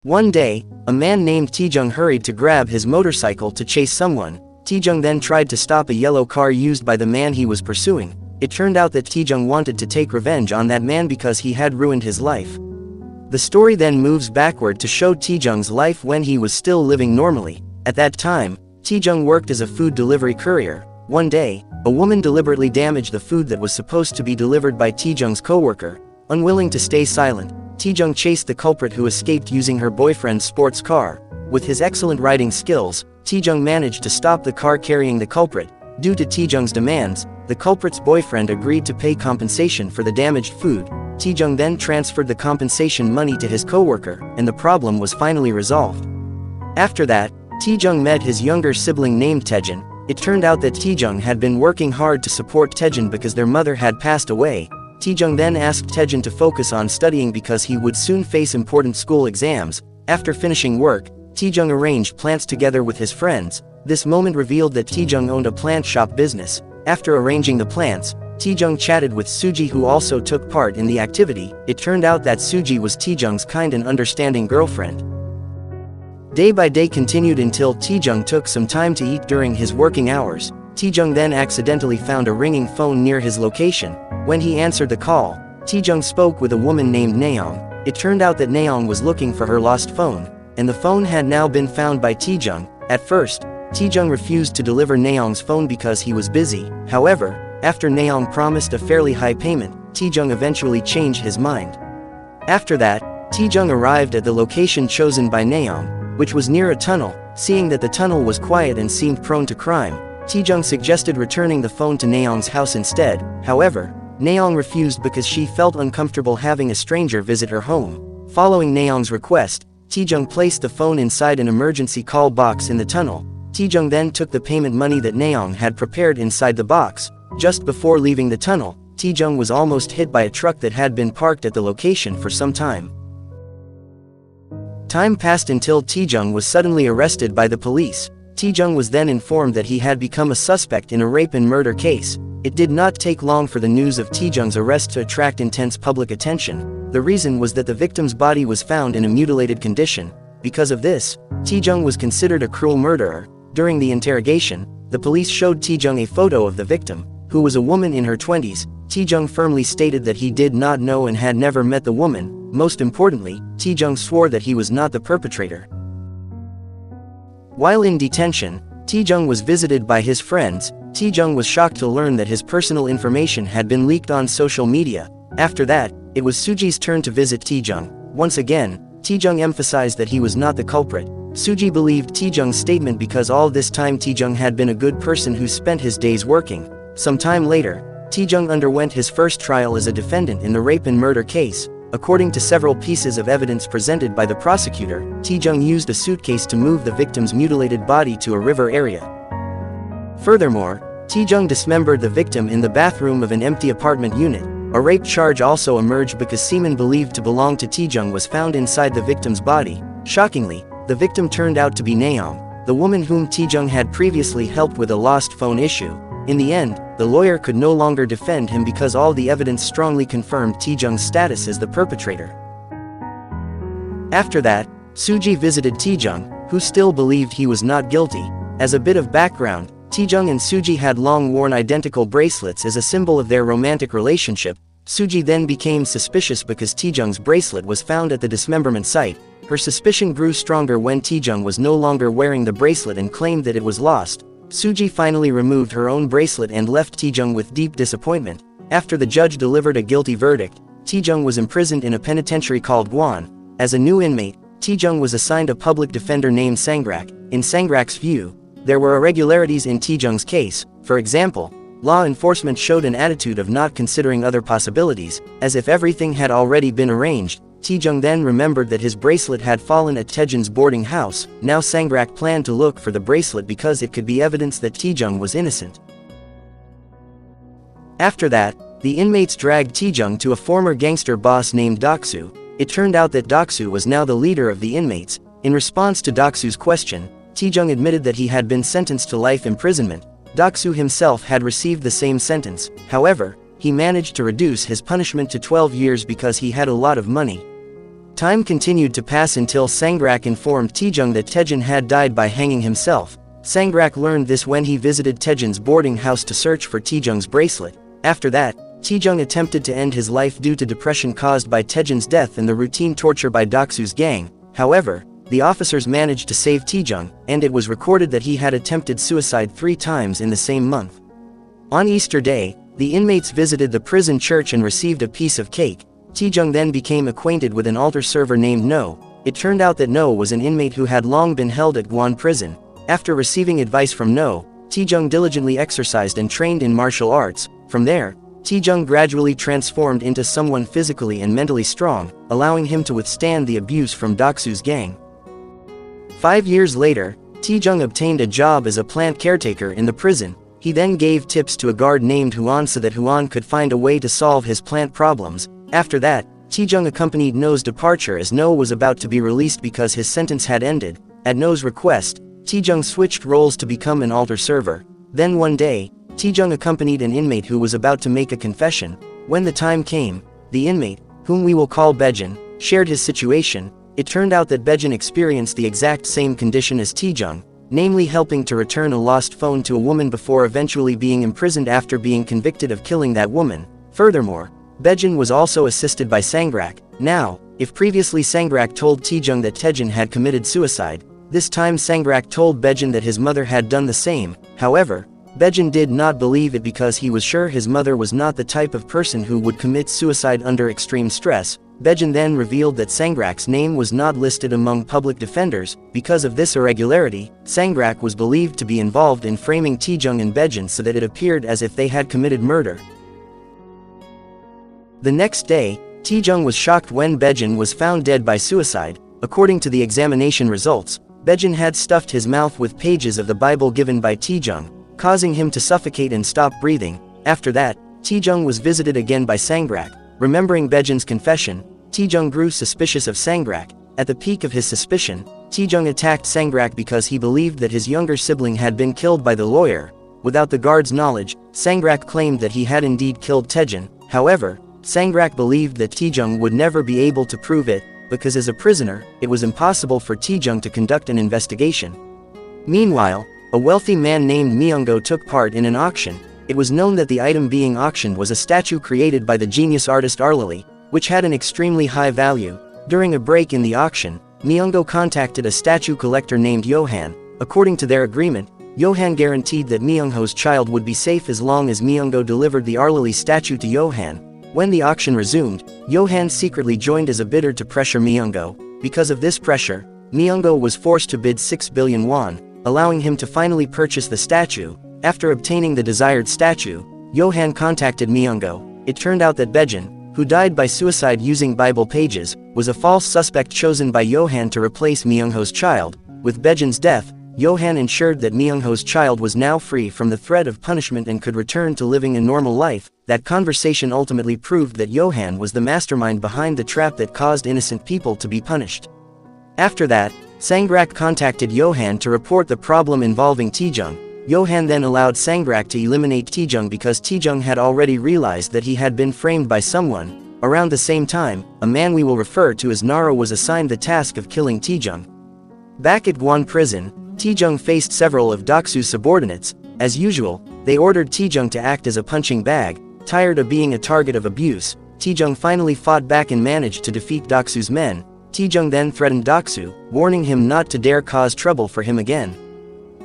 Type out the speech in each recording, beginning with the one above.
One day, a man named Taejung hurried to grab his motorcycle to chase someone. Taejung then tried to stop a yellow car used by the man he was pursuing. It turned out that Taejung wanted to take revenge on that man because he had ruined his life. The story then moves backward to show Taejung's life when he was still living normally. At that time, Taejung worked as a food delivery courier. One day, a woman deliberately damaged the food that was supposed to be delivered by Taejung's co-worker. Unwilling to stay silent, Taejung chased the culprit who escaped using her boyfriend's sports car. With his excellent riding skills, Taejung managed to stop the car carrying the culprit. Due to Taejung's demands, the culprit's boyfriend agreed to pay compensation for the damaged food. Taejung then transferred the compensation money to his co-worker, and the problem was finally resolved. After that, Taejung met his younger sibling named Taejin. It turned out that Taejung had been working hard to support Taejin because their mother had passed away. Taejung then asked Taejin to focus on studying because he would soon face important school exams. After finishing work, Taejung arranged plants together with his friends. This moment revealed that Taejung owned a plant shop business. After arranging the plants, Taejung chatted with Suji, who also took part in the activity. It turned out that Suji was Taejung's kind and understanding girlfriend. Day by day continued until Taejung took some time to eat during his working hours. Taejung then accidentally found a ringing phone near his location. When he answered the call, Taejung spoke with a woman named Naeong. It turned out that Naeong was looking for her lost phone, and the phone had now been found by Taejung. At first, Taejung refused to deliver Naeong's phone because he was busy. However, after Naeong promised a fairly high payment, Taejung eventually changed his mind. After that, Taejung arrived at the location chosen by Naeong, which was near a tunnel. Seeing that the tunnel was quiet and seemed prone to crime, Taejung suggested returning the phone to Naeong's house instead. However, Naeong refused because she felt uncomfortable having a stranger visit her home. Following Naeong's request, Taejung placed the phone inside an emergency call box in the tunnel. Taejung then took the payment money that Naeong had prepared inside the box. Just before leaving the tunnel, Taejung was almost hit by a truck that had been parked at the location for some time. Time passed until Taejung was suddenly arrested by the police. Taejung was then informed that he had become a suspect in a rape and murder case. It did not take long for the news of Taejung's arrest to attract intense public attention. The reason was that the victim's body was found in a mutilated condition. Because of this, Taejung was considered a cruel murderer. During the interrogation, the police showed Taejung a photo of the victim, who was a woman in her 20s. Taejung firmly stated that he did not know and had never met the woman. Most importantly, Taejung swore that he was not the perpetrator. While in detention, Taejung was visited by his friends. Taejung was shocked to learn that his personal information had been leaked on social media. After that, it was Suji's turn to visit Taejung. Once again, Taejung emphasized that he was not the culprit. Suji believed Taejung's statement because all this time Taejung had been a good person who spent his days working. Some time later, Taejung underwent his first trial as a defendant in the rape and murder case. According to several pieces of evidence presented by the prosecutor, Taejung used a suitcase to move the victim's mutilated body to a river area. Furthermore, Taejung dismembered the victim in the bathroom of an empty apartment unit. A rape charge also emerged because semen believed to belong to Taejung was found inside the victim's body. Shockingly, the victim turned out to be Naeong, the woman whom Taejung had previously helped with a lost phone issue. In the end, the lawyer could no longer defend him because all the evidence strongly confirmed Taejung's status as the perpetrator. After that, Suji visited Taejung, who still believed he was not guilty. As a bit of background, Taejung and Suji had long worn identical bracelets as a symbol of their romantic relationship. Suji then became suspicious because Taejung's bracelet was found at the dismemberment site. Her suspicion grew stronger when Taejung was no longer wearing the bracelet and claimed that it was lost. Suji finally removed her own bracelet and left Taejung with deep disappointment. After the judge delivered a guilty verdict, Taejung was imprisoned in a penitentiary called Gwan. As a new inmate, Taejung was assigned a public defender named Sangrak. In Sangrak's view, there were irregularities in Taejung's case. For example, law enforcement showed an attitude of not considering other possibilities, as if everything had already been arranged. Taejung then remembered that his bracelet had fallen at Taejin's boarding house. Now Sangrak planned to look for the bracelet because it could be evidence that Taejung was innocent. After that, the inmates dragged Taejung to a former gangster boss named Doksu. It turned out that Doksu was now the leader of the inmates. In response to Doksu's question, Taejung admitted that he had been sentenced to life imprisonment. Doksu himself had received the same sentence. However, he managed to reduce his punishment to 12 years because he had a lot of money. Time continued to pass until Sangrak informed Taejong that Taejin had died by hanging himself. Sangrak learned this when he visited Taejin's boarding house to search for Taejong's bracelet. After that, Taejong attempted to end his life due to depression caused by Taejin's death and the routine torture by Doksu's gang. However, the officers managed to save Taejong, and it was recorded that he had attempted suicide 3 times in the same month. On Easter Day, the inmates visited the prison church and received a piece of cake. Taejong then became acquainted with an altar server named No. It turned out that No was an inmate who had long been held at Gwon prison. After receiving advice from No, Taejong diligently exercised and trained in martial arts. From there, Taejong gradually transformed into someone physically and mentally strong, allowing him to withstand the abuse from Doksu's gang. 5 years later, Taejong obtained a job as a plant caretaker in the prison. He then gave tips to a guard named Huan so that Huan could find a way to solve his plant problems. After that, Taejong accompanied No's departure as No was about to be released because his sentence had ended. At No's request, Taejong switched roles to become an altar server. Then one day, Taejong accompanied an inmate who was about to make a confession. When the time came, the inmate, whom we will call Baejin, shared his situation. It turned out that Baejin experienced the exact same condition as Taejong, namely helping to return a lost phone to a woman before eventually being imprisoned after being convicted of killing that woman. Furthermore, Baejin was also assisted by Sangrak. Now, if previously Sangrak told Taejong that Taejin had committed suicide, this time Sangrak told Baejin that his mother had done the same. However, Baejin did not believe it because he was sure his mother was not the type of person who would commit suicide under extreme stress. Baejin then revealed that Sangrak's name was not listed among public defenders. Because of this irregularity, Sangrak was believed to be involved in framing Taejong and Baejin so that it appeared as if they had committed murder. The next day, Taejong was shocked when Baejin was found dead by suicide. According to the examination results, Baejin had stuffed his mouth with pages of the Bible given by Taejong, causing him to suffocate and stop breathing. After that, Taejong was visited again by Sangrak. Remembering Baejin's confession, Taejong grew suspicious of Sangrak. At the peak of his suspicion, Taejong attacked Sangrak because he believed that his younger sibling had been killed by the lawyer. Without the guard's knowledge, Sangrak claimed that he had indeed killed Taejin. However, Sangrak believed that Taejong would never be able to prove it, because as a prisoner, it was impossible for Taejong to conduct an investigation. Meanwhile, a wealthy man named Myungo took part in an auction. It was known that the item being auctioned was a statue created by the genius artist Arlili, which had an extremely high value. During a break in the auction, Myungo contacted a statue collector named Johan. According to their agreement, Johan guaranteed that Myungho's child would be safe as long as Myungo delivered the Arlili statue to Johan. When the auction resumed, Johan secretly joined as a bidder to pressure Myungo. Because of this pressure, Myungo was forced to bid 6 billion won, allowing him to finally purchase the statue. After obtaining the desired statue, Johan contacted Myungo. It turned out that Baejin, who died by suicide using Bible pages, was a false suspect chosen by Johan to replace Myungho's child. With Baejin's death, Johan ensured that Myungho's child was now free from the threat of punishment and could return to living a normal life. That conversation ultimately proved that Johan was the mastermind behind the trap that caused innocent people to be punished. After that, Sangrak contacted Johan to report the problem involving Taejong. Johan then allowed Sangrak to eliminate Taejong because Taejong had already realized that he had been framed by someone. Around the same time, a man we will refer to as Naro was assigned the task of killing Taejong. Back at Gwon prison, Taejong faced several of Doksu's subordinates. As usual, they ordered Taejong to act as a punching bag. Tired of being a target of abuse, Taejong finally fought back and managed to defeat Doksu's men. Taejong then threatened Doksu, warning him not to dare cause trouble for him again.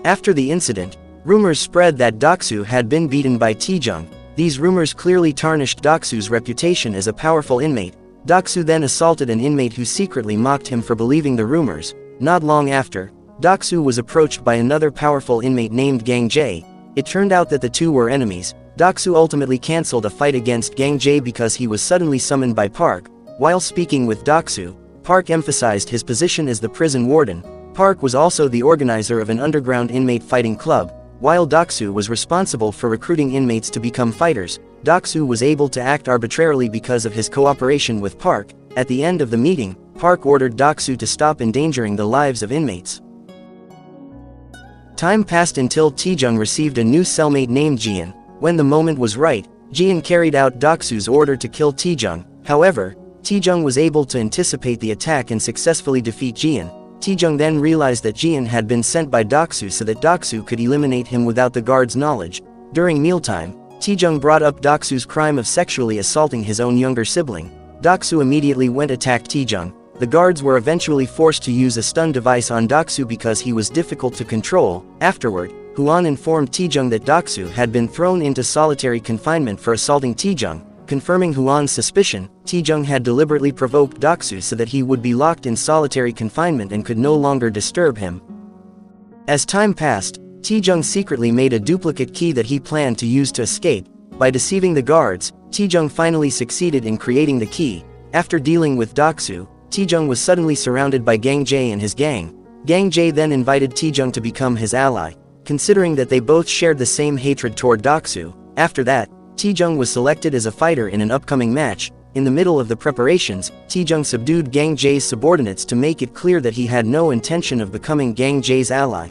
After the incident, rumors spread that Doksu had been beaten by Taejong. These rumors clearly tarnished Doksu's reputation as a powerful inmate. Doksu then assaulted an inmate who secretly mocked him for believing the rumors. Not long after, Doksu was approached by another powerful inmate named Gang Jae. It turned out that the two were enemies. Doksu ultimately cancelled a fight against Gang Jae because he was suddenly summoned by Park. While speaking with Doksu, Park emphasized his position as the prison warden. Park was also the organizer of an underground inmate fighting club. While Doksu was responsible for recruiting inmates to become fighters, Doksu was able to act arbitrarily because of his cooperation with Park. At the end of the meeting, Park ordered Doksu to stop endangering the lives of inmates. Time passed until Taejong received a new cellmate named Jian. When the moment was right, Jian carried out Doksu's order to kill Taejong. However, Taejong was able to anticipate the attack and successfully defeat Jian. Taejong then realized that Jian had been sent by Doksu so that Doksu could eliminate him without the guard's knowledge. During mealtime, Taejong brought up Doksu's crime of sexually assaulting his own younger sibling. Doksu immediately went attacked Taejong. The guards were eventually forced to use a stun device on Doksu because he was difficult to control. Afterward, Hwan informed Taejong that Doksu had been thrown into solitary confinement for assaulting Taejong. Confirming Hwan's suspicion, Taejong had deliberately provoked Doksu so that he would be locked in solitary confinement and could no longer disturb him. As time passed, Taejong secretly made a duplicate key that he planned to use to escape. By deceiving the guards, Taejong finally succeeded in creating the key. After dealing with Doksu, Taejong was suddenly surrounded by Gang Jae and his gang. Gang Jae then invited Taejong to become his ally, considering that they both shared the same hatred toward Doksu. After that, Taejong was selected as a fighter in an upcoming match. In the middle of the preparations, Taejong subdued Gang Jae's subordinates to make it clear that he had no intention of becoming Gang Jae's ally.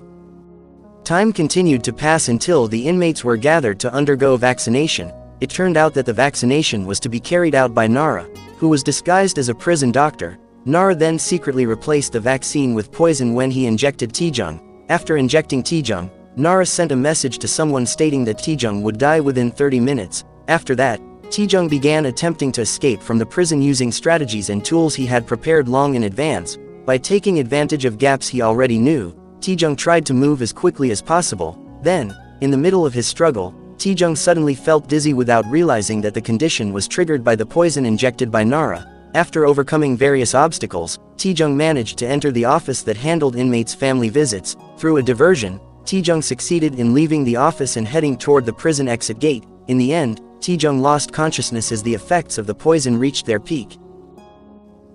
Time continued to pass until the inmates were gathered to undergo vaccination. It turned out that the vaccination was to be carried out by Nara, who was disguised as a prison doctor. Nara then secretly replaced the vaccine with poison when he injected Taejong. After injecting Taejong, Nara sent a message to someone stating that Taejong would die within 30 minutes. After that, Taejong began attempting to escape from the prison using strategies and tools he had prepared long in advance. By taking advantage of gaps he already knew, Taejong tried to move as quickly as possible. Then, in the middle of his struggle, Taejong suddenly felt dizzy without realizing that the condition was triggered by the poison injected by Nara. After overcoming various obstacles, Taejong managed to enter the office that handled inmates' family visits. Through a diversion, Taejong succeeded in leaving the office and heading toward the prison exit gate. In the end, Taejong lost consciousness as the effects of the poison reached their peak.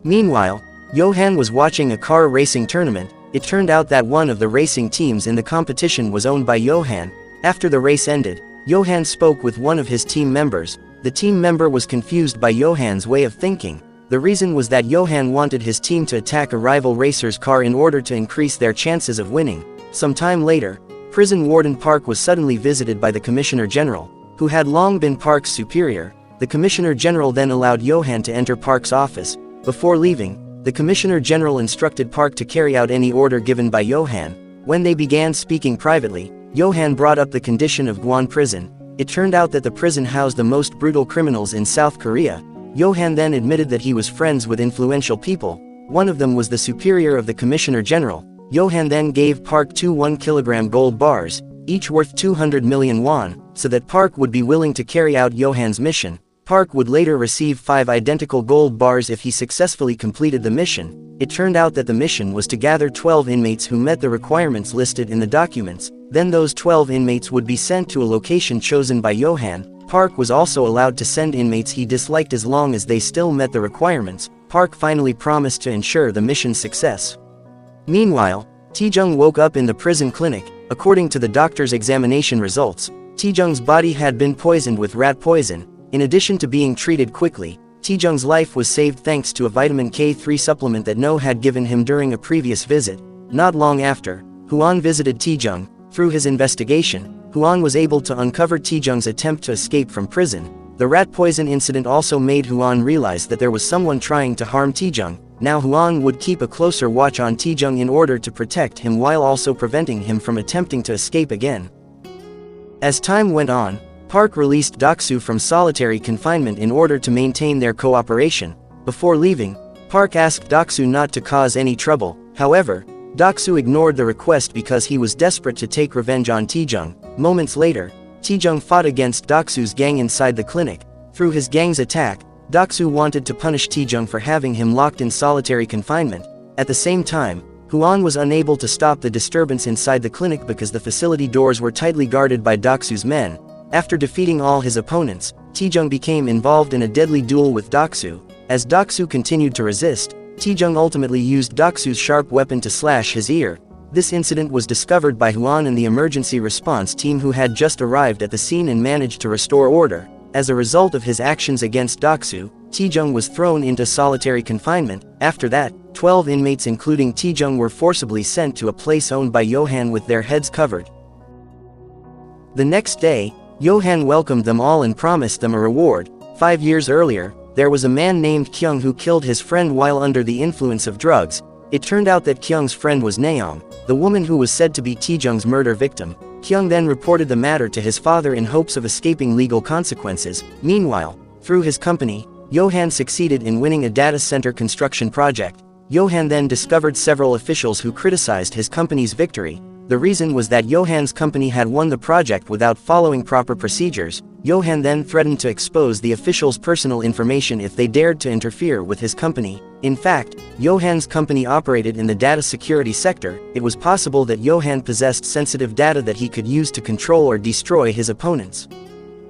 Meanwhile, Johan was watching a car racing tournament. It turned out that one of the racing teams in the competition was owned by Johan. After the race ended, Johan spoke with one of his team members. The team member was confused by Johan's way of thinking. The reason was that Johan wanted his team to attack a rival racer's car in order to increase their chances of winning. Some time later, prison warden Park was suddenly visited by the Commissioner General, who had long been Park's superior. The Commissioner General then allowed Johan to enter Park's office. Before leaving, the Commissioner General instructed Park to carry out any order given by Johan. When they began speaking privately, Johan brought up the condition of Gwon Prison. It turned out that the prison housed the most brutal criminals in South Korea. Johan then admitted that he was friends with influential people. One of them was the superior of the Commissioner General. Johan then gave Park 2 1-kilogram gold bars, each worth 200 million won, so that Park would be willing to carry out Johan's mission. Park would later receive 5 identical gold bars if he successfully completed the mission. It turned out that the mission was to gather 12 inmates who met the requirements listed in the documents. Then those 12 inmates would be sent to a location chosen by Johan. Park was also allowed to send inmates he disliked as long as they still met the requirements. Park finally promised to ensure the mission's success. Meanwhile, Taejong woke up in the prison clinic. According to the doctor's examination results, Taejong's body had been poisoned with rat poison. In addition to being treated quickly, Taejong's life was saved thanks to a vitamin K3 supplement that No had given him during a previous visit. Not long after, Hwan visited Taejong. Through his investigation, Hwan was able to uncover Taejong's attempt to escape from prison. The rat poison incident also made Hwan realize that there was someone trying to harm Taejong. Now Hwan would keep a closer watch on Taejong in order to protect him while also preventing him from attempting to escape again. As time went on, Park released Doksu from solitary confinement in order to maintain their cooperation. Before leaving, Park asked Doksu not to cause any trouble. However, Doksu ignored the request because he was desperate to take revenge on Taejong. Moments later, Taejong fought against Doksu's gang inside the clinic. Through his gang's attack, Doksu wanted to punish Taejong for having him locked in solitary confinement. At the same time, Hwan was unable to stop the disturbance inside the clinic because the facility doors were tightly guarded by Doksu's men. After defeating all his opponents, Taejong became involved in a deadly duel with Doksu. As Doksu continued to resist, Taejong ultimately used Doksu's sharp weapon to slash his ear. This incident was discovered by Hwan and the emergency response team who had just arrived at the scene and managed to restore order. As a result of his actions against Doksu, Taejong was thrown into solitary confinement. After that, 12 inmates including Taejong were forcibly sent to a place owned by Johan with their heads covered. The next day, Johan welcomed them all and promised them a reward. 5 years earlier, there was a man named Kyung who killed his friend while under the influence of drugs. It turned out that Kyung's friend was Naeong, the woman who was said to be Taejung's murder victim. Kyung then reported the matter to his father in hopes of escaping legal consequences. Meanwhile, through his company, Johan succeeded in winning a data center construction project. Johan then discovered several officials who criticized his company's victory. The reason was that Johan's company had won the project without following proper procedures. Johan then threatened to expose the officials' personal information if they dared to interfere with his company. In fact, Johan's company operated in the data security sector. It was possible that Johan possessed sensitive data that he could use to control or destroy his opponents.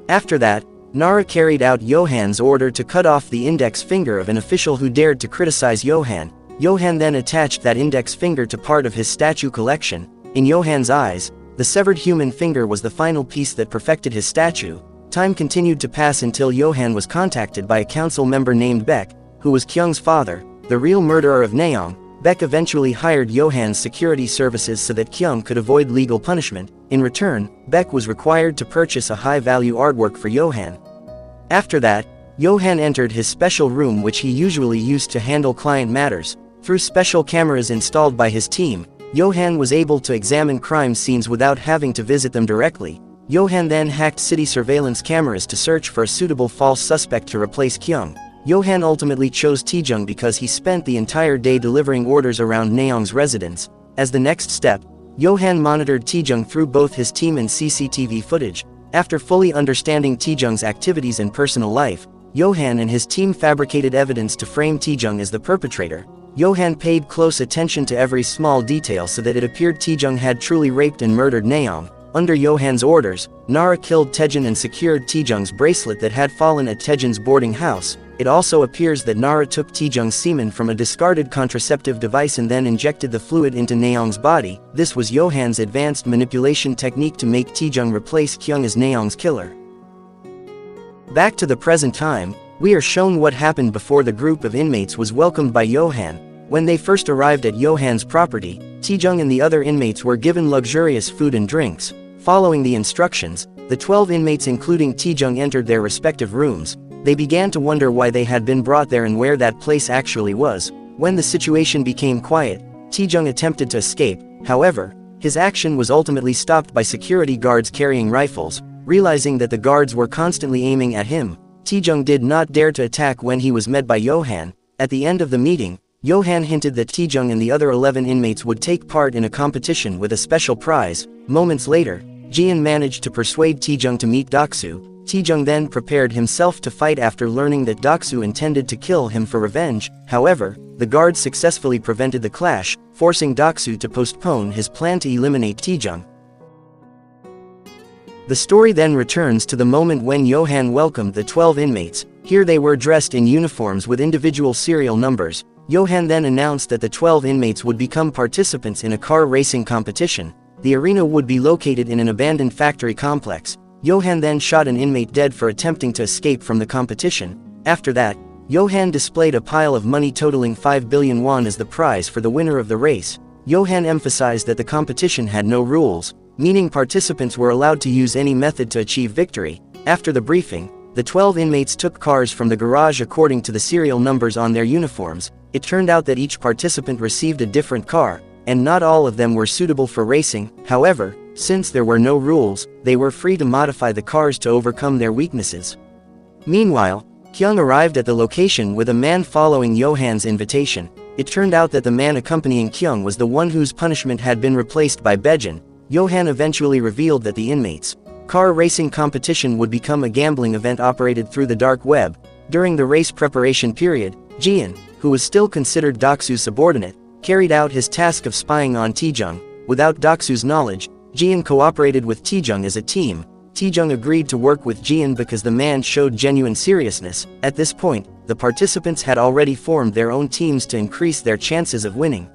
After that, Nara carried out Johan's order to cut off the index finger of an official who dared to criticize Johan. Johan then attached that index finger to part of his statue collection. In Johan's eyes, the severed human finger was the final piece that perfected his statue. Time continued to pass until Johan was contacted by a council member named Baek, who was Kyung's father, the real murderer of Naeong. Baek eventually hired Johan's security services so that Kyung could avoid legal punishment. In return, Baek was required to purchase a high-value artwork for Johan. After that, Johan entered his special room which he usually used to handle client matters. Through special cameras installed by his team, Johan was able to examine crime scenes without having to visit them directly. Johan then hacked city surveillance cameras to search for a suitable false suspect to replace Kyung. Johan ultimately chose Taejung because he spent the entire day delivering orders around Naeong's residence. As the next step, Johan monitored Taejung through both his team and CCTV footage. After fully understanding Taejung's activities and personal life, Johan and his team fabricated evidence to frame Taejung as the perpetrator. Johan paid close attention to every small detail so that it appeared Taejung had truly raped and murdered Naeong. Under Johan's orders, Nara killed Taejun and secured Taejung's bracelet that had fallen at Taejun's boarding house. It also appears that Nara took Taejung's semen from a discarded contraceptive device and then injected the fluid into Naeong's body. This was Johan's advanced manipulation technique to make Taejung replace Kyung as Naeong's killer. Back to the present time, we are shown what happened before the group of inmates was welcomed by Johan. When they first arrived at Johan's property, Taejung and the other inmates were given luxurious food and drinks. Following the instructions, the 12 inmates including Taejung entered their respective rooms. They began to wonder why they had been brought there and where that place actually was. When the situation became quiet, Taejung attempted to escape. However, his action was ultimately stopped by security guards carrying rifles. Realizing that the guards were constantly aiming at him, Taejung did not dare to attack when he was met by Johan. At the end of the meeting, Johan hinted that Taejung and the other 11 inmates would take part in a competition with a special prize. Moments later, Jian managed to persuade Taejung to meet Doksu. Taejung then prepared himself to fight after learning that Doksu intended to kill him for revenge. However, the guards successfully prevented the clash, forcing Doksu to postpone his plan to eliminate Taejung. The story then returns to the moment when Johan welcomed the 12 inmates. Here they were dressed in uniforms with individual serial numbers. Johan then announced that the 12 inmates would become participants in a car racing competition. The arena would be located in an abandoned factory complex. Johan then shot an inmate dead for attempting to escape from the competition. After that, Johan displayed a pile of money totaling 5 billion won as the prize for the winner of the race. Johan emphasized that the competition had no rules, meaning participants were allowed to use any method to achieve victory. After the briefing, the 12 inmates took cars from the garage according to the serial numbers on their uniforms. It turned out that each participant received a different car, and not all of them were suitable for racing. However, since there were no rules, they were free to modify the cars to overcome their weaknesses. Meanwhile, Kyung arrived at the location with a man following Johan's invitation. It turned out that the man accompanying Kyung was the one whose punishment had been replaced by Baejin. Johan eventually revealed that the inmates' car racing competition would become a gambling event operated through the dark web. During the race preparation period, Jian, who was still considered Doksu's subordinate, carried out his task of spying on Taejung. Without Doksu's knowledge, Jian cooperated with Taejung as a team. Taejung agreed to work with Jian because the man showed genuine seriousness. At this point, the participants had already formed their own teams to increase their chances of winning.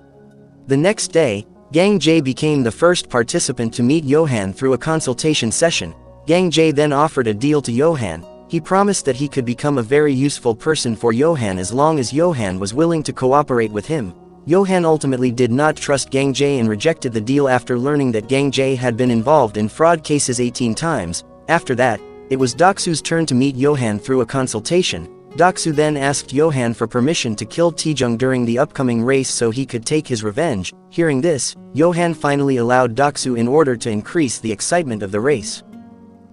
The next day, Gang Jae became the first participant to meet Johan through a consultation session. Gang Jae then offered a deal to Johan. He promised that he could become a very useful person for Johan as long as Johan was willing to cooperate with him. Johan ultimately did not trust Gang Jae and rejected the deal after learning that Gang Jae had been involved in fraud cases 18 times. After that, it was Doksu's turn to meet Johan through a consultation. Doksu then asked Johan for permission to kill Taejong during the upcoming race so he could take his revenge. Hearing this, Johan finally allowed Doksu in order to increase the excitement of the race.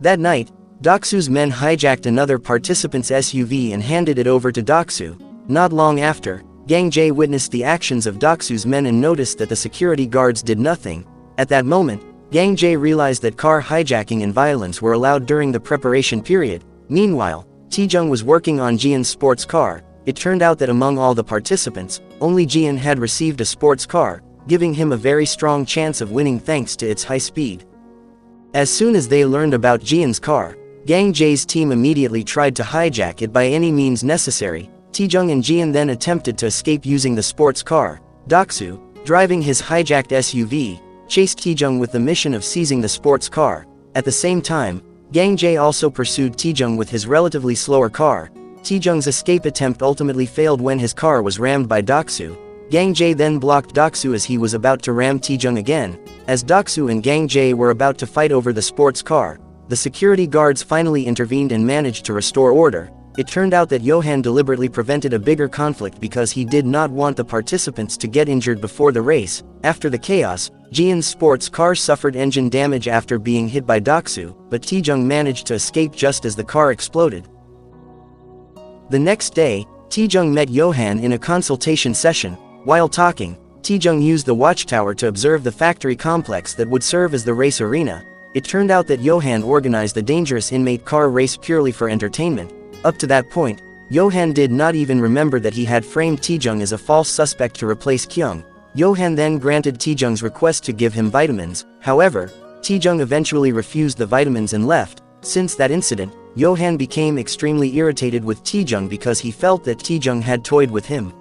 That night, Doksu's men hijacked another participant's SUV and handed it over to Doksu. Not long after, Gang Jae witnessed the actions of Doksu's men and noticed that the security guards did nothing. At that moment, Gang Jae realized that car hijacking and violence were allowed during the preparation period. Meanwhile, Taejong was working on Jian's sports car. It turned out that among all the participants, only Jian had received a sports car, giving him a very strong chance of winning thanks to its high speed. As soon as they learned about Jian's car, Gang Jae's team immediately tried to hijack it by any means necessary. Taejong and Jian then attempted to escape using the sports car. Doksu, driving his hijacked SUV, chased Taejong with the mission of seizing the sports car. At the same time, Gang Jae also pursued Taejong with his relatively slower car. Taejong's escape attempt ultimately failed when his car was rammed by Doksu. Gang Jae then blocked Doksu as he was about to ram Taejong again. As Doksu and Gang Jae were about to fight over the sports car, the security guards finally intervened and managed to restore order. It turned out that Johan deliberately prevented a bigger conflict because he did not want the participants to get injured before the race. After the chaos, Jian's sports car suffered engine damage after being hit by Doksu, but Taejong managed to escape just as the car exploded. The next day, Taejong met Johan in a consultation session. While talking, Taejong used the watchtower to observe the factory complex that would serve as the race arena. It turned out that Johan organized the dangerous inmate car race purely for entertainment. Up to that point, Johan did not even remember that he had framed Taejong as a false suspect to replace Kyung. Johan then granted Taejong's request to give him vitamins. However, Taejong eventually refused the vitamins and left. Since that incident, Johan became extremely irritated with Taejong because he felt that Taejong had toyed with him.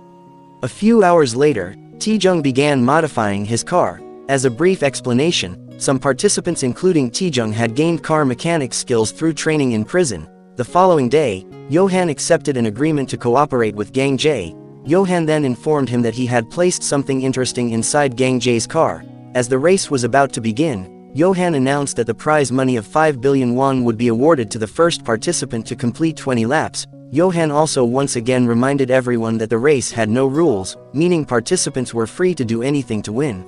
A few hours later, Taejong began modifying his car. As a brief explanation, some participants including Taejong had gained car mechanics skills through training in prison. The following day, Johan accepted an agreement to cooperate with Gang Jae. Johan then informed him that he had placed something interesting inside Gang Jae's car. As the race was about to begin, Johan announced that the prize money of 5 billion won would be awarded to the first participant to complete 20 laps. Johan also once again reminded everyone that the race had no rules, meaning participants were free to do anything to win.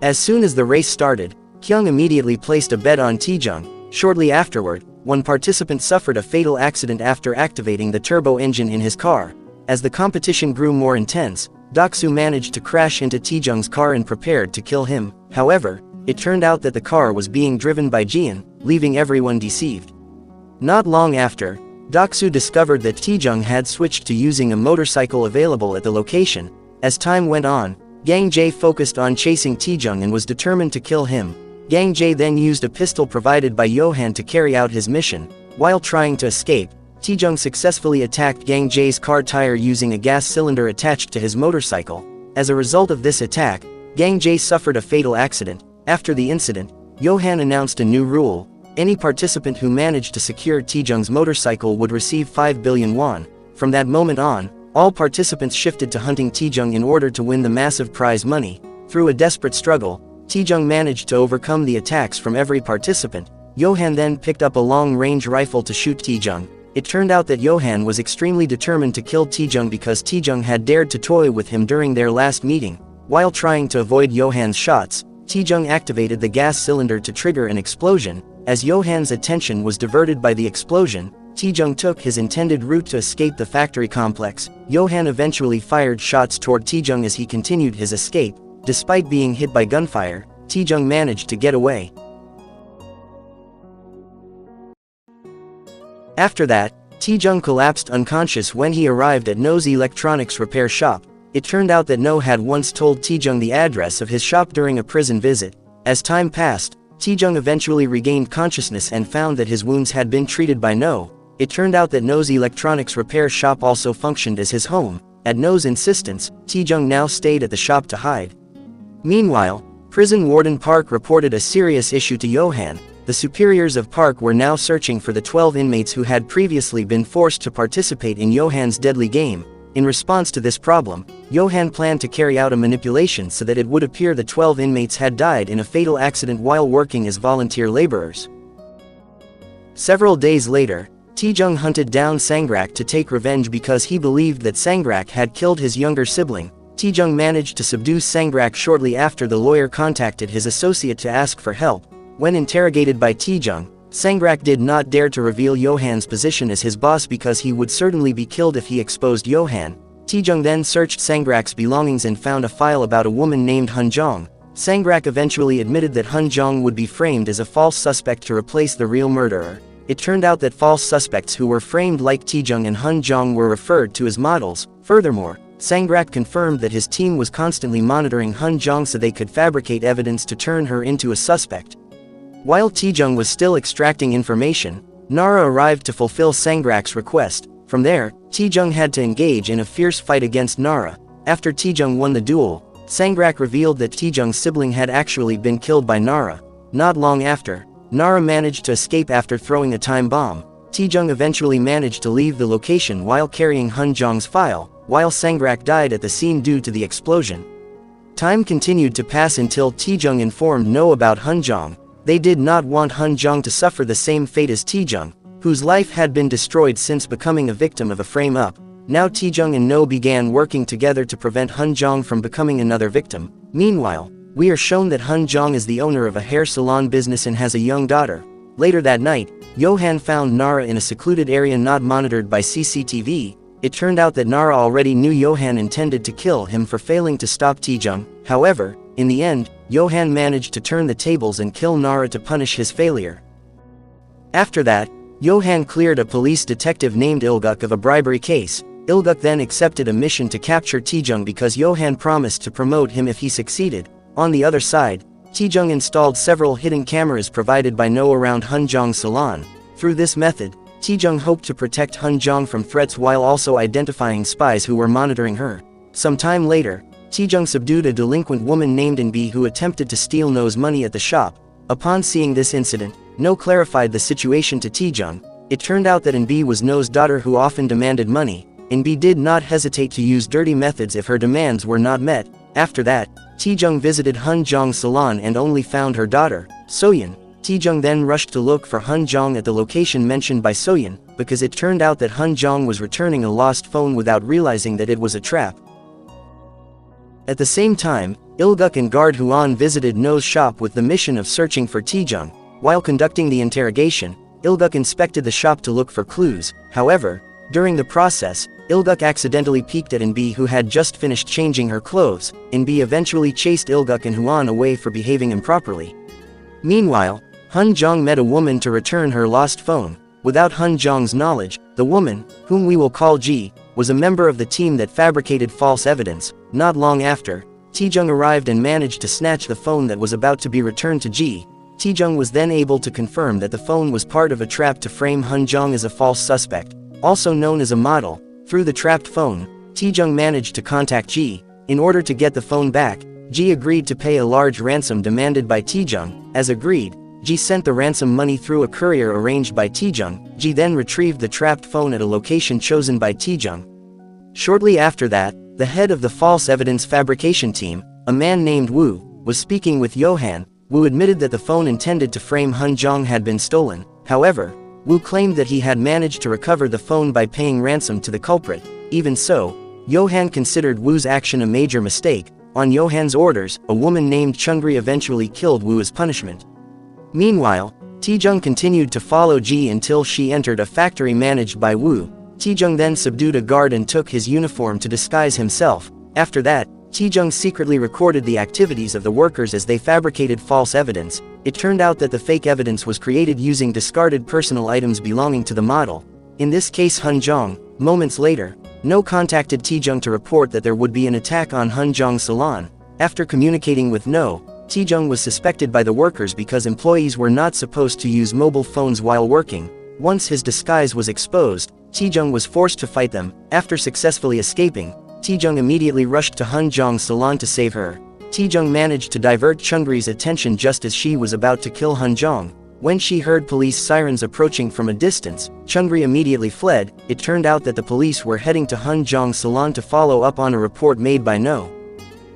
As soon as the race started, Kyung immediately placed a bet on Taejong. Shortly afterward, one participant suffered a fatal accident after activating the turbo engine in his car. As the competition grew more intense, Doksu managed to crash into Taejong's car and prepared to kill him. However, it turned out that the car was being driven by Jian, leaving everyone deceived. Not long after, Doksu discovered that Taejong had switched to using a motorcycle available at the location. As time went on, Gang Jae focused on chasing Taejong and was determined to kill him. Gang Jae then used a pistol provided by Johan to carry out his mission. While trying to escape, Taejong successfully attacked Gang Jae's car tire using a gas cylinder attached to his motorcycle. As a result of this attack, Gang Jae suffered a fatal accident. After the incident, Johan announced a new rule. Any participant who managed to secure Taejong's motorcycle would receive 5 billion won. From that moment on, all participants shifted to hunting Taejong in order to win the massive prize money. Through a desperate struggle, Taejong managed to overcome the attacks from every participant. Johan then picked up a long-range rifle to shoot Taejong. It turned out that Johan was extremely determined to kill Taejong because Taejong had dared to toy with him during their last meeting. While trying to avoid Johan's shots, Taejong activated the gas cylinder to trigger an explosion. As Johan's attention was diverted by the explosion, Taejong took his intended route to escape the factory complex. Johan eventually fired shots toward Taejong as he continued his escape. Despite being hit by gunfire, Taejong managed to get away. After that, Taejong collapsed unconscious when he arrived at No's electronics repair shop. It turned out that No had once told Taejong the address of his shop during a prison visit. As time passed, Taejong eventually regained consciousness and found that his wounds had been treated by No. It turned out that No's electronics repair shop also functioned as his home. At No's insistence, Taejong now stayed at the shop to hide. Meanwhile, prison warden Park reported a serious issue to Johan. The superiors of Park were now searching for the 12 inmates who had previously been forced to participate in Johan's deadly game. In response to this problem, Johan planned to carry out a manipulation so that it would appear the 12 inmates had died in a fatal accident while working as volunteer laborers. Several days later, Taejong hunted down Sangrak to take revenge because he believed that Sangrak had killed his younger sibling. Taejong managed to subdue Sangrak shortly after the lawyer contacted his associate to ask for help. When interrogated by Taejong, Sangrak did not dare to reveal Johan's position as his boss because he would certainly be killed if he exposed Johan. Taejong then searched Sangrak's belongings and found a file about a woman named Hunjong. Sangrak eventually admitted that Hunjong would be framed as a false suspect to replace the real murderer. It turned out that false suspects who were framed like Taejong and Hunjong were referred to as models. Furthermore, Sangrak confirmed that his team was constantly monitoring Hunjong so they could fabricate evidence to turn her into a suspect. While Taejong was still extracting information, Nara arrived to fulfill Sangrak's request. From there, Taejong had to engage in a fierce fight against Nara. After Taejong won the duel, Sangrak revealed that Taejong's sibling had actually been killed by Nara. Not long after, Nara managed to escape after throwing a time bomb. Taejong eventually managed to leave the location while carrying Hunjong's file, while Sangrak died at the scene due to the explosion. Time continued to pass until Taejong informed No about Hunjong. They did not want Hunjong to suffer the same fate as Taejong, whose life had been destroyed since becoming a victim of a frame-up. Now Taejong and No began working together to prevent Hunjong from becoming another victim. Meanwhile, we are shown that Hunjong is the owner of a hair salon business and has a young daughter. Later that night, Johan found Nara in a secluded area not monitored by CCTV. It turned out that Nara already knew Johan intended to kill him for failing to stop Taejong. However, in the end, Johan managed to turn the tables and kill Nara to punish his failure. After that, Johan cleared a police detective named Ilguk of a bribery case. Ilguk then accepted a mission to capture Taejong because Johan promised to promote him if he succeeded. On the other side, Taejong installed several hidden cameras provided by No around Hunjong's salon. Through this method, Taejong hoped to protect Hunjong from threats while also identifying spies who were monitoring her. Some time later, Taejong subdued a delinquent woman named Inbi who attempted to steal No's money at the shop. Upon seeing this incident, No clarified the situation to Taejong. It turned out that Inbi was No's daughter who often demanded money. Inbi did not hesitate to use dirty methods if her demands were not met. After that, Taejong visited Hunjong's salon and only found her daughter, Soyeon. Taejong then rushed to look for Hunjong at the location mentioned by Soyeon, because it turned out that Hunjong was returning a lost phone without realizing that it was a trap. At the same time, Ilguk and guard Huan visited No's shop with the mission of searching for Taejong. While conducting the interrogation, Ilguk inspected the shop to look for clues. However, during the process, Ilguk accidentally peeked at Inbi who had just finished changing her clothes. Inbi eventually chased Ilguk and Huan away for behaving improperly. Meanwhile, Hunjong met a woman to return her lost phone. Without Hunjong's knowledge, the woman, whom we will call Ji, was a member of the team that fabricated false evidence. Not long after, Taejong arrived and managed to snatch the phone that was about to be returned to Ji. Taejong was then able to confirm that the phone was part of a trap to frame Hunjong as a false suspect, also known as a model. Through the trapped phone, Taejong managed to contact Ji. In order to get the phone back, Ji agreed to pay a large ransom demanded by Taejong. As agreed, Ji sent the ransom money through a courier arranged by Taejong. Ji then retrieved the trapped phone at a location chosen by Taejong. Shortly after that, the head of the false evidence fabrication team, a man named Wu, was speaking with Johan. Wu admitted that the phone intended to frame Hunjong had been stolen. However, Wu claimed that he had managed to recover the phone by paying ransom to the culprit. Even so, Johan considered Wu's action a major mistake. On Johan's orders, a woman named Chungri eventually killed Wu as punishment. Meanwhile, Taejong continued to follow Ji until she entered a factory managed by Wu. Taejong then subdued a guard and took his uniform to disguise himself. After that, Taejong secretly recorded the activities of the workers as they fabricated false evidence. It turned out that the fake evidence was created using discarded personal items belonging to the model. In this case Hunjong. Moments later, No contacted Taejong to report that there would be an attack on Hunjong's salon. After communicating with No, Taejong was suspected by the workers because employees were not supposed to use mobile phones while working. Once his disguise was exposed, Taejong was forced to fight them. After successfully escaping, Taejong immediately rushed to Hunjong's salon to save her. Taejong managed to divert Chungri's attention just as she was about to kill Hunjong. When she heard police sirens approaching from a distance, Chungri immediately fled. It turned out that the police were heading to Hunjong's salon to follow up on a report made by No.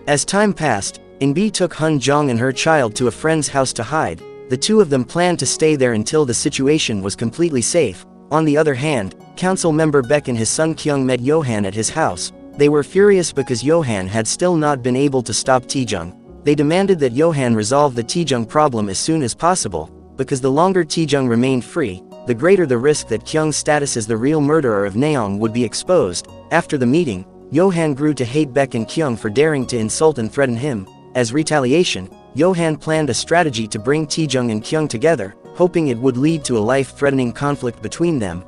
As time passed, Inbi took Hunjong and her child to a friend's house to hide. The two of them planned to stay there until the situation was completely safe. On the other hand, council member Beck and his son Kyung met Johan at his house. They were furious because Johan had still not been able to stop Taejung. They demanded that Johan resolve the Taejung problem as soon as possible, because the longer Taejung remained free, the greater the risk that Kyung's status as the real murderer of Naeong would be exposed. After the meeting, Johan grew to hate Beck and Kyung for daring to insult and threaten him. As retaliation, Johan planned a strategy to bring Taejung and Kyung together, hoping it would lead to a life-threatening conflict between them.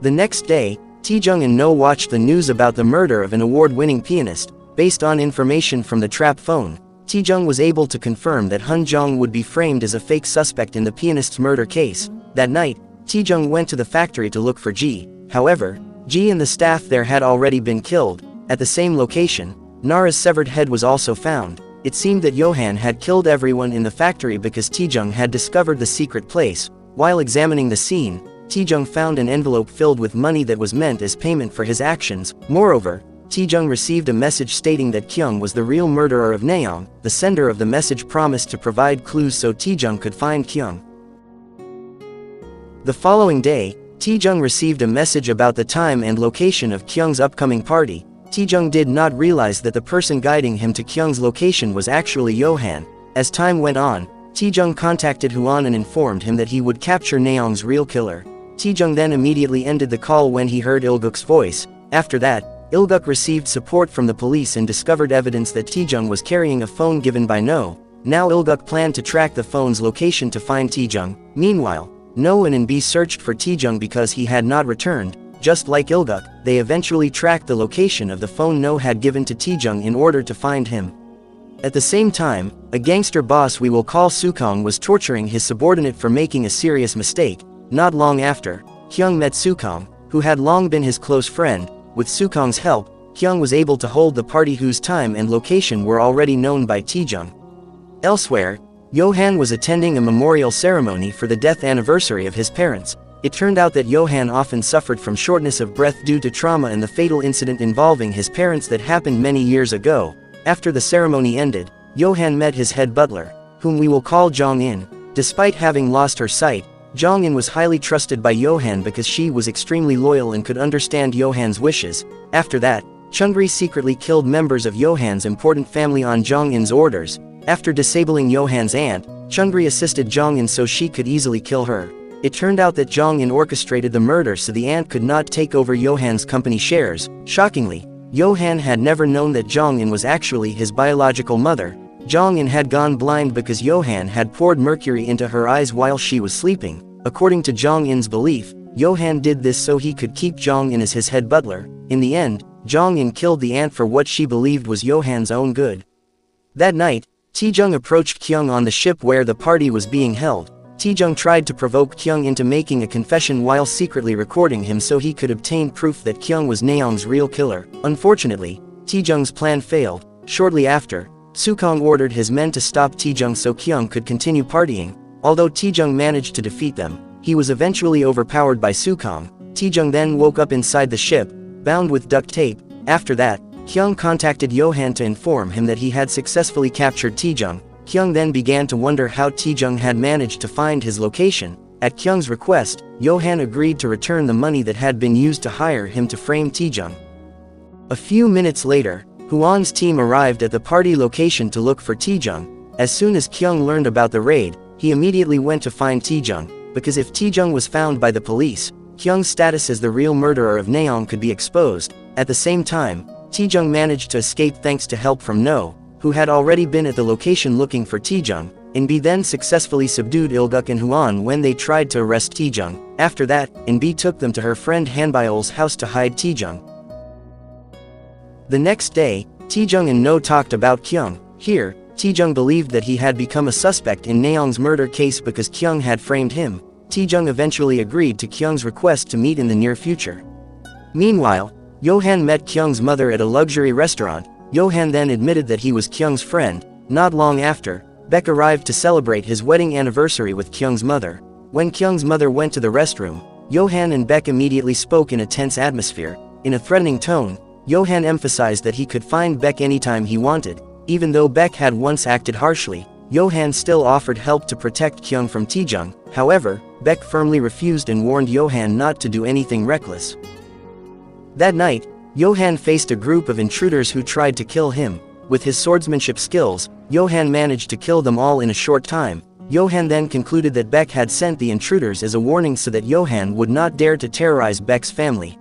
The next day, Taejung and No watched the news about the murder of an award-winning pianist. Based on information from the trap phone, Taejung was able to confirm that Han Jong would be framed as a fake suspect in the pianist's murder case. That night, Taejung went to the factory to look for Ji. However, Ji and the staff there had already been killed. At the same location, Nara's severed head was also found. It seemed that Johan had killed everyone in the factory because Taejung had discovered the secret place. While examining the scene, Taejung found an envelope filled with money that was meant as payment for his actions. Moreover, Taejung received a message stating that Kyung was the real murderer of Naeong. The sender of the message promised to provide clues so Taejung could find Kyung. The following day, Taejung received a message about the time and location of Kyung's upcoming party. Taejung did not realize that the person guiding him to Kyung's location was actually Johan. As time went on, Taejung contacted Huan and informed him that he would capture Naeong's real killer. Taejung then immediately ended the call when he heard Ilguk's voice. After that, Ilguk received support from the police and discovered evidence that Taejung was carrying a phone given by No. Now Ilguk planned to track the phone's location to find Taejung. Meanwhile, No and B searched for Taejung because he had not returned. Just like Ilguk, they eventually tracked the location of the phone No had given to Taejung in order to find him. At the same time, a gangster boss we will call Sukong was torturing his subordinate for making a serious mistake. Not long after, Kyung met Sukong, who had long been his close friend. With Sukong's help, Kyung was able to hold the party whose time and location were already known by Taejung. Elsewhere, Johan was attending a memorial ceremony for the death anniversary of his parents. It turned out that Johan often suffered from shortness of breath due to trauma and the fatal incident involving his parents that happened many years ago. After the ceremony ended, Johan met his head butler, whom we will call Jong-in. Despite having lost her sight, Jong-in was highly trusted by Johan because she was extremely loyal and could understand Johan's wishes. After that, Chungri secretly killed members of Johan's important family on Jong-in's orders. After disabling Johan's aunt, Chungri assisted Jong-in so she could easily kill her. It turned out that Jong-in orchestrated the murder so the aunt could not take over Johan's company shares. Shockingly, Johan had never known that Jong-in was actually his biological mother. Jong-in had gone blind because Johan had poured mercury into her eyes while she was sleeping. According to Jong-in's belief, Johan did this so he could keep Jong-in as his head butler. In the end, Jong-in killed the aunt for what she believed was Johan's own good. That night, Taejung approached Kyung on the ship where the party was being held. Taejung tried to provoke Kyung into making a confession while secretly recording him so he could obtain proof that Kyung was Naeong's real killer. Unfortunately, Taejung's plan failed. Shortly after, Sukong ordered his men to stop Taejung so Kyung could continue partying. Although Taejung managed to defeat them, he was eventually overpowered by Sukong. Taejung then woke up inside the ship, bound with duct tape. After that, Kyung contacted Johan to inform him that he had successfully captured Taejung. Kyung then began to wonder how Taejung had managed to find his location. At Kyung's request, Johan agreed to return the money that had been used to hire him to frame Taejung. A few minutes later, Huan's team arrived at the party location to look for Taejung. As soon as Kyung learned about the raid, he immediately went to find Taejung, because if Taejung was found by the police, Kyung's status as the real murderer of Naeong could be exposed. At the same time, Taejung managed to escape thanks to help from No, who had already been at the location looking for Taejung. Inbi then successfully subdued Ilguk and Huan when they tried to arrest Taejung. After that, Inbi took them to her friend Hanbyul's house to hide Taejung. The next day, Taejung and No talked about Kyung. Here, Taejung believed that he had become a suspect in Naeong's murder case because Kyung had framed him. Taejung eventually agreed to Kyung's request to meet in the near future. Meanwhile, Johan met Kyung's mother at a luxury restaurant. Johan then admitted that he was Kyung's friend. Not long after, Beck arrived to celebrate his wedding anniversary with Kyung's mother. When Kyung's mother went to the restroom, Johan and Beck immediately spoke in a tense atmosphere. In a threatening tone, Johan emphasized that he could find Beck anytime he wanted. Even though Beck had once acted harshly, Johan still offered help to protect Kyung from Taejung. However, Beck firmly refused and warned Johan not to do anything reckless. That night, Johan faced a group of intruders who tried to kill him. With his swordsmanship skills, Johan managed to kill them all in a short time. Johan then concluded that Beck had sent the intruders as a warning so that Johan would not dare to terrorize Beck's family.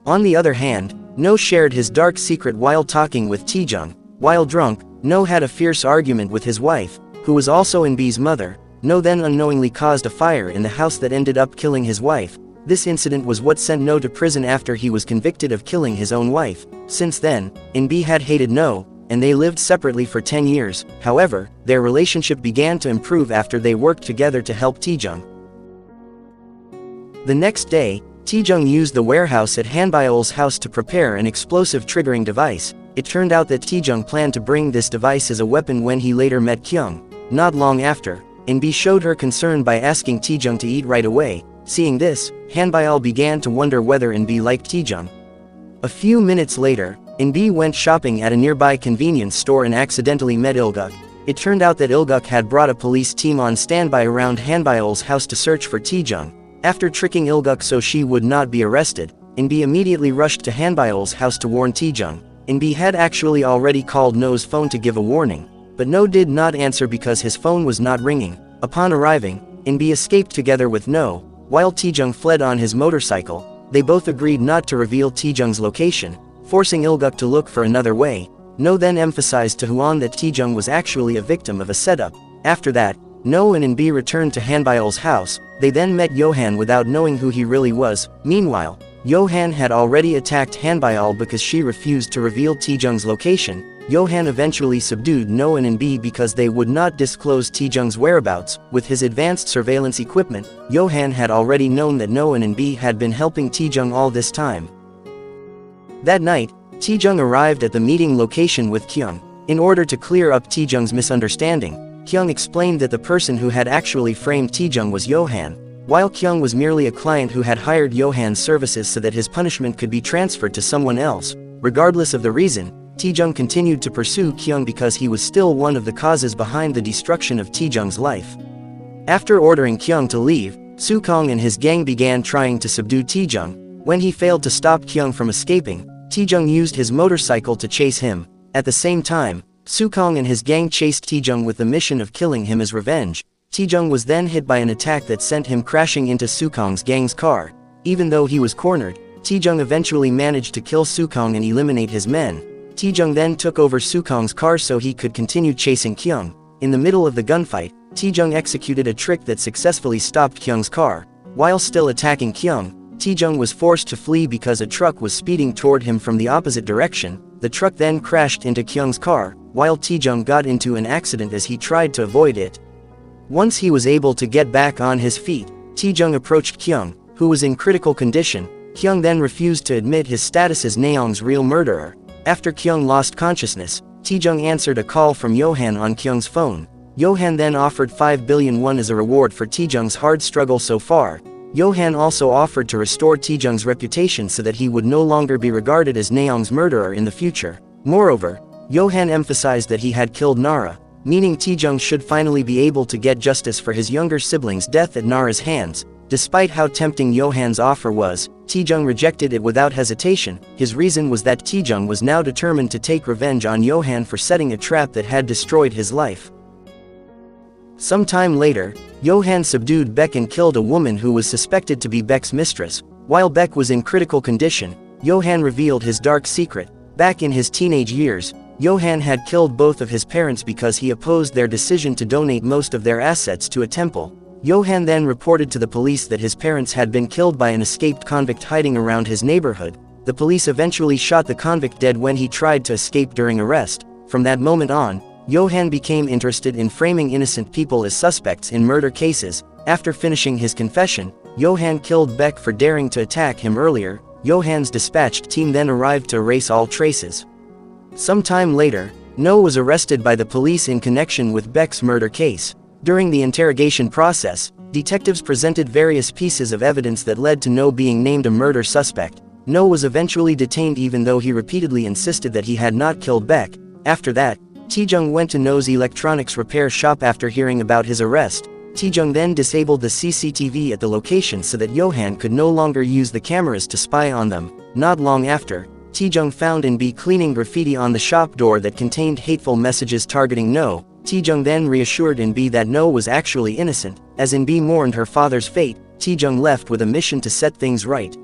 On the other hand, No shared his dark secret while talking with Tjung. While drunk, No had a fierce argument with his wife, who was also Inbi's mother. No then unknowingly caused a fire in the house that ended up killing his wife. This incident was what sent No to prison after he was convicted of killing his own wife. Since then, Inbi had hated No, and they lived separately for 10 years. However, their relationship began to improve after they worked together to help Tjung. The next day, Tjung used the warehouse at Hanbyol's house to prepare an explosive triggering device. It turned out that Tjung planned to bring this device as a weapon when he later met Kyung. Not long after, Inbi showed her concern by asking Tjung to eat right away. Seeing this, Hanbyol began to wonder whether Inbi liked Tjung. A few minutes later, Inbi went shopping at a nearby convenience store and accidentally met Ilguk. It turned out that Ilguk had brought a police team on standby around Hanbyol's house to search for Tjung. After tricking Ilguk so she would not be arrested, Inbi immediately rushed to Hanbyol's house to warn Tjung. Inbi had actually already called No's phone to give a warning, but No did not answer because his phone was not ringing. Upon arriving, Inbi escaped together with No. While Tjung fled on his motorcycle, they both agreed not to reveal Tjung's location, forcing Ilguk to look for another way. No then emphasized to Huan that Tjung was actually a victim of a setup. After that, No and Inbi returned to Hanbyol's house. They then met Johan without knowing who he really was. Meanwhile, Johan had already attacked Hanbyol because she refused to reveal Tjung's location. Johan eventually subdued No and Inbi because they would not disclose Tjung's whereabouts. With his advanced surveillance equipment, Johan had already known that No and Inbi had been helping Tjung all this time. That night, Tjung arrived at the meeting location with Kyung. In order to clear up Tjung's misunderstanding, Kyung explained that the person who had actually framed Tjung was Johan, while Kyung was merely a client who had hired Johan's services so that his punishment could be transferred to someone else. Regardless of the reason, Tjung continued to pursue Kyung because he was still one of the causes behind the destruction of Tjung's life. After ordering Kyung to leave, Sukong and his gang began trying to subdue Tjung. When he failed to stop Kyung from escaping, Tjung used his motorcycle to chase him. At the same time, Sukong and his gang chased Tjung with the mission of killing him as revenge. Tjung was then hit by an attack that sent him crashing into Sukong's gang's car. Even though he was cornered, Tjung eventually managed to kill Sukong and eliminate his men. Tjung then took over Sukong's car so he could continue chasing Kyung. In the middle of the gunfight, Tjung executed a trick that successfully stopped Kyung's car. While still attacking Kyung, Tjung was forced to flee because a truck was speeding toward him from the opposite direction. The truck then crashed into Kyung's car, while Tjung got into an accident as he tried to avoid it. Once he was able to get back on his feet, Tjung approached Kyung, who was in critical condition. Kyung then refused to admit his status as Naeong's real murderer. After Kyung lost consciousness, Tjung answered a call from Johan on Kyung's phone. Johan then offered 5 billion won as a reward for Tjung's hard struggle so far. Johan also offered to restore Tjung's reputation so that he would no longer be regarded as Naeong's murderer in the future. Moreover, Johan emphasized that he had killed Nara, meaning Tjung should finally be able to get justice for his younger sibling's death at Nara's hands. Despite how tempting Johan's offer was, Tjung rejected it without hesitation. His reason was that Tjung was now determined to take revenge on Johan for setting a trap that had destroyed his life. Some time later, Johan subdued Beck and killed a woman who was suspected to be Beck's mistress. While Beck was in critical condition, Johan revealed his dark secret. Back in his teenage years, Johan had killed both of his parents because he opposed their decision to donate most of their assets to a temple. Johan then reported to the police that his parents had been killed by an escaped convict hiding around his neighborhood. The police eventually shot the convict dead when he tried to escape during arrest. From that moment on, Johan became interested in framing innocent people as suspects in murder cases. After finishing his confession, Johan killed Beck for daring to attack him earlier. Johan's dispatched team then arrived to erase all traces. Some time later, No was arrested by the police in connection with Beck's murder case. During the interrogation process, detectives presented various pieces of evidence that led to No being named a murder suspect. No was eventually detained even though he repeatedly insisted that he had not killed Beck. After that, Tjung went to No's electronics repair shop after hearing about his arrest. Taejong then disabled the CCTV at the location so that Johan could no longer use the cameras to spy on them. Not long after, Taejong found In-bi cleaning graffiti on the shop door that contained hateful messages targeting No. Taejong then reassured In-bi that No was actually innocent. As In-bi mourned her father's fate, Taejong left with a mission to set things right.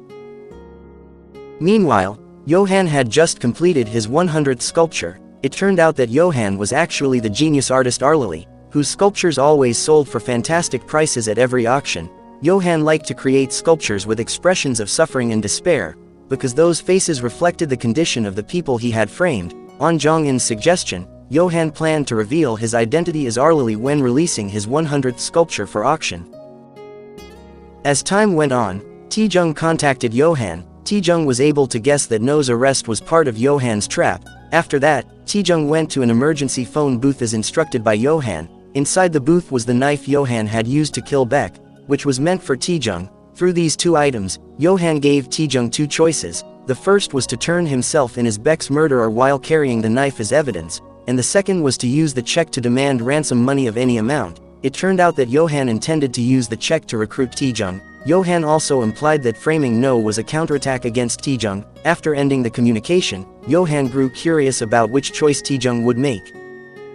Meanwhile, Johan had just completed his 100th sculpture. It turned out that Johan was actually the genius artist Arlili, whose sculptures always sold for fantastic prices at every auction. Johan liked to create sculptures with expressions of suffering and despair, because those faces reflected the condition of the people he had framed. On Jong-in's suggestion, Johan planned to reveal his identity as Arlili when releasing his 100th sculpture for auction. As time went on, Taejong contacted Johan. Taejong was able to guess that No's arrest was part of Johan's trap. After that, Taejong went to an emergency phone booth as instructed by Johan. Inside the booth was the knife Johan had used to kill Beck, which was meant for Taejong. Through these two items, Johan gave Taejong two choices. The first was to turn himself in as Beck's murderer while carrying the knife as evidence, and the second was to use the check to demand ransom money of any amount. It turned out that Johan intended to use the check to recruit Taejong. Johan also implied that framing No was a counterattack against Taejong. After ending the communication, Johan grew curious about which choice Taejong would make.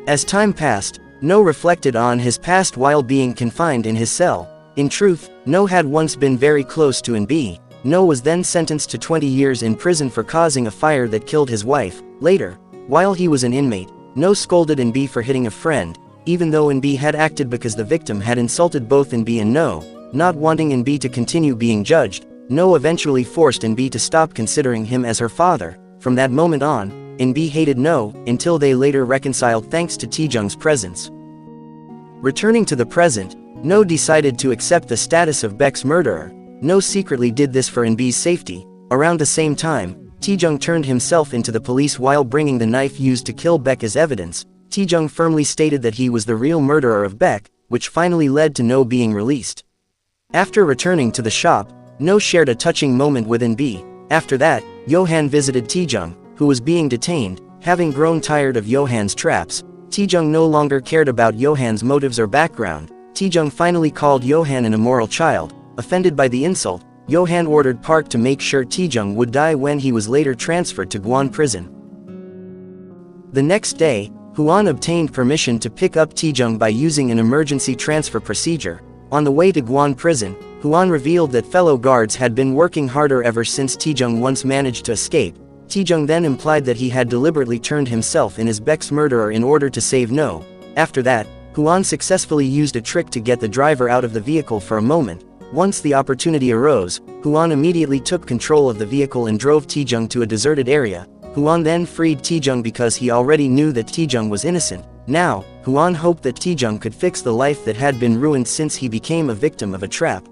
As time passed, No reflected on his past while being confined in his cell. In truth, No had once been very close to In-bi. No was then sentenced to 20 years in prison for causing a fire that killed his wife. Later, while he was an inmate, No scolded In-bi for hitting a friend, even though In-bi had acted because the victim had insulted both In-bi and No. Not wanting In-bi to continue being judged, No eventually forced In-bi to stop considering him as her father. From that moment on, In-bi hated No, until they later reconciled thanks to Taejong's presence. Returning to the present, No decided to accept the status of Beck's murderer. No secretly did this for In-bi's safety. Around the same time, Taejong turned himself into the police while bringing the knife used to kill Beck as evidence. Taejong firmly stated that he was the real murderer of Beck, which finally led to No being released. After returning to the shop, No shared a touching moment with In-bi. After that, Johan visited Taejong, who was being detained. Having grown tired of Johan's traps, Taejong no longer cared about Johan's motives or background. Taejong finally called Johan an immoral child. Offended by the insult, Johan ordered Park to make sure Taejong would die when he was later transferred to Gwon prison. The next day, Hwan obtained permission to pick up Taejong by using an emergency transfer procedure. On the way to Gwon prison, Hwan revealed that fellow guards had been working harder ever since Taejong once managed to escape. Taejong then implied that he had deliberately turned himself in as Beck's murderer in order to save No. After that, Hwan successfully used a trick to get the driver out of the vehicle for a moment. Once the opportunity arose, Hwan immediately took control of the vehicle and drove Taejong to a deserted area. Hwan then freed Taejong because he already knew that Taejong was innocent. Now, Hwan hoped that Taejong could fix the life that had been ruined since he became a victim of a trap.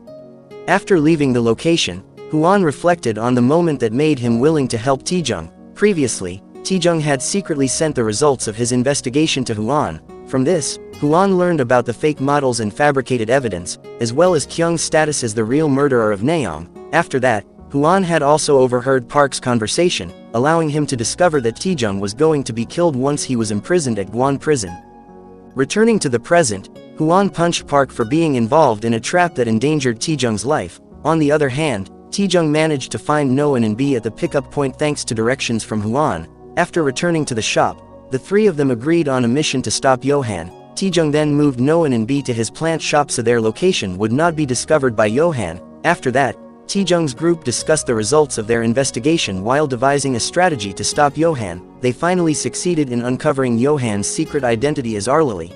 After leaving the location, Hwan reflected on the moment that made him willing to help Taejong. Previously, Taejong had secretly sent the results of his investigation to Hwan. From this, Hwan learned about the fake models and fabricated evidence, as well as Kyung's status as the real murderer of Naeong. After that, Hwan had also overheard Park's conversation, allowing him to discover that Taejong was going to be killed once he was imprisoned at Gwon prison. Returning to the present, Hwan punched Park for being involved in a trap that endangered Taejong's life. On the other hand, Taejong managed to find No and In-bi at the pickup point thanks to directions from Hwan. After returning to the shop, the three of them agreed on a mission to stop Johan. Taejong then moved No and In-bi to his plant shop so their location would not be discovered by Johan. After that, Taejong's group discussed the results of their investigation while devising a strategy to stop Johan. They finally succeeded in uncovering Johan's secret identity as Arlili.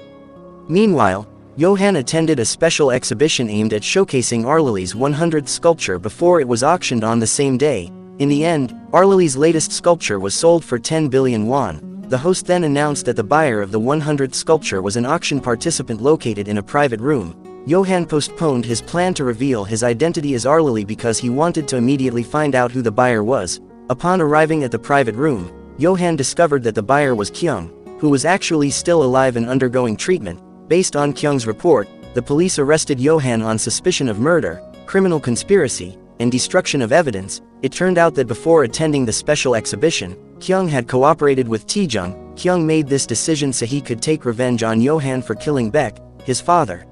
Meanwhile, Johan attended a special exhibition aimed at showcasing Arlili's 100th sculpture before it was auctioned on the same day. In the end, Arlili's latest sculpture was sold for 10 billion won. The host then announced that the buyer of the 100th sculpture was an auction participant located in a private room. Johan postponed his plan to reveal his identity as Arlili because he wanted to immediately find out who the buyer was. Upon arriving at the private room, Johan discovered that the buyer was Kyung, who was actually still alive and undergoing treatment. Based on Kyung's report, the police arrested Johan on suspicion of murder, criminal conspiracy, and destruction of evidence. It turned out that before attending the special exhibition, Kyung had cooperated with Taejong. Kyung made this decision so he could take revenge on Johan for killing Beck, his father.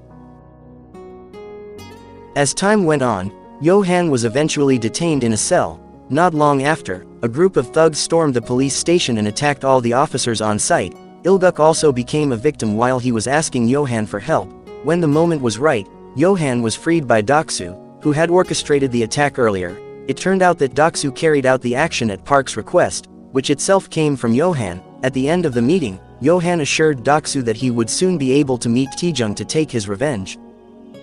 As time went on, Johan was eventually detained in a cell. Not long after, a group of thugs stormed the police station and attacked all the officers on site. Ilguk also became a victim while he was asking Johan for help. When the moment was right, Johan was freed by Doksu, who had orchestrated the attack earlier. It turned out that Doksu carried out the action at Park's request, which itself came from Johan. At the end of the meeting, Johan assured Doksu that he would soon be able to meet Taejung to take his revenge.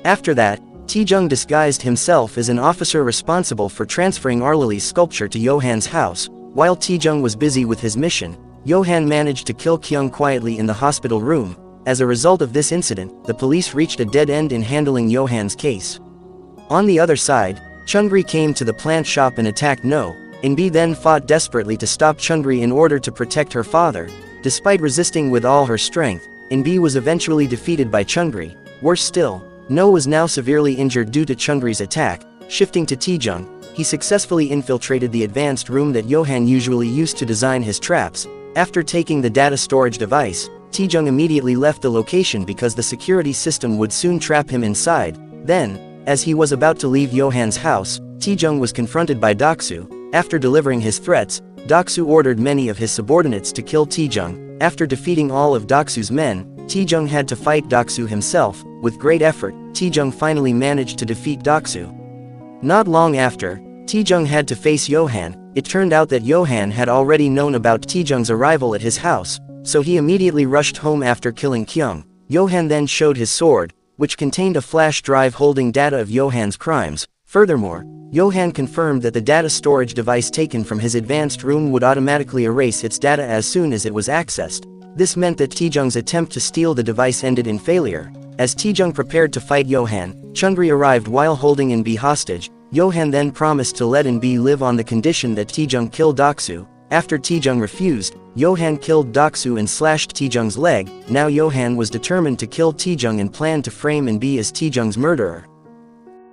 After that, Taejung disguised himself as an officer responsible for transferring Arlili's sculpture to Johan's house. While Taejung was busy with his mission, Johan managed to kill Kyung quietly in the hospital room. As a result of this incident, the police reached a dead end in handling Johan's case. On the other side, Chungri came to the plant shop and attacked No. Inbi then fought desperately to stop Chungri in order to protect her father. Despite resisting with all her strength, Inbi was eventually defeated by Chungri. Worse still, No was now severely injured due to Chungri's attack. Shifting to Taejung, he successfully infiltrated the advanced room that Johan usually used to design his traps. After taking the data storage device, Taejung immediately left the location because the security system would soon trap him inside. Then, as he was about to leave Johan's house, Taejung was confronted by Doksu. After delivering his threats, Doksu ordered many of his subordinates to kill Taejung. After defeating all of Doksu's men, Taejung had to fight Doksu himself. With great effort, Taejung finally managed to defeat Doksu. Not long after, Taejung had to face Johan. It turned out that Johan had already known about Taejung's arrival at his house, so he immediately rushed home after killing Kyung. Johan then showed his sword, which contained a flash drive holding data of Johan's crimes. Furthermore, Johan confirmed that the data storage device taken from his advanced room would automatically erase its data as soon as it was accessed. This meant that Taejung's attempt to steal the device ended in failure. As Taejung prepared to fight Johan, Chungri arrived while holding Inbi hostage. Johan then promised to let Inbi live on the condition that Taejung kill Doksu. After Taejung refused, Johan killed Doksu and slashed Taejung's leg. Now Johan was determined to kill Taejung and planned to frame Inbi as Taejung's murderer.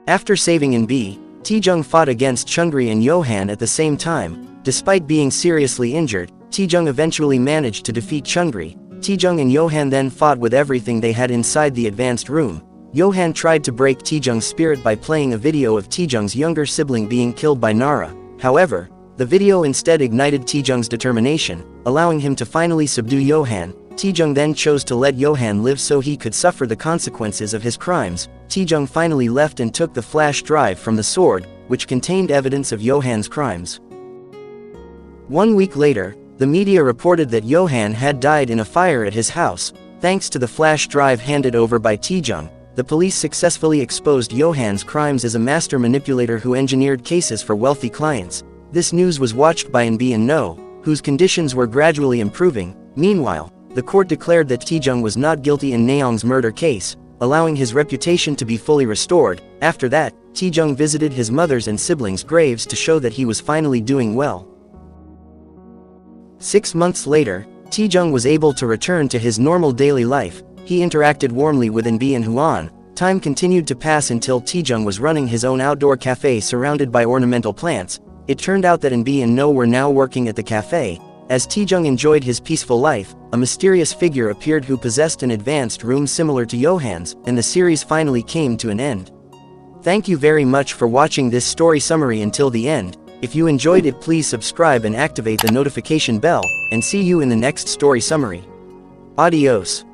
After saving Inbi, Taejung fought against Chungri and Johan at the same time. Despite being seriously injured, Taejung eventually managed to defeat Chungri. Taejung and Johan then fought with everything they had inside the advanced room. Johan tried to break Taejung's spirit by playing a video of Taejung's younger sibling being killed by Nara. However, the video instead ignited Taejung's determination, allowing him to finally subdue Johan. Taejung then chose to let Johan live so he could suffer the consequences of his crimes. Taejung finally left and took the flash drive from the sword, which contained evidence of Johan's crimes. 1 week later, the media reported that Johan had died in a fire at his house. Thanks to the flash drive handed over by Taejung, the police successfully exposed Johan's crimes as a master manipulator who engineered cases for wealthy clients. This news was watched by Inbi and No, whose conditions were gradually improving. Meanwhile, the court declared that Taejung was not guilty in Naeong's murder case, allowing his reputation to be fully restored. After that, Taejung visited his mother's and siblings' graves to show that he was finally doing well. 6 months later, Taejung was able to return to his normal daily life. He interacted warmly with Inbi and Huan. Time continued to pass until Taejung was running his own outdoor cafe surrounded by ornamental plants. It turned out that Inbi and No were now working at the cafe. As Taejung enjoyed his peaceful life, a mysterious figure appeared who possessed an advanced room similar to Johan's, and the series finally came to an end. Thank you very much for watching this story summary until the end. If you enjoyed it, please subscribe and activate the notification bell, and see you in the next story summary. Adios.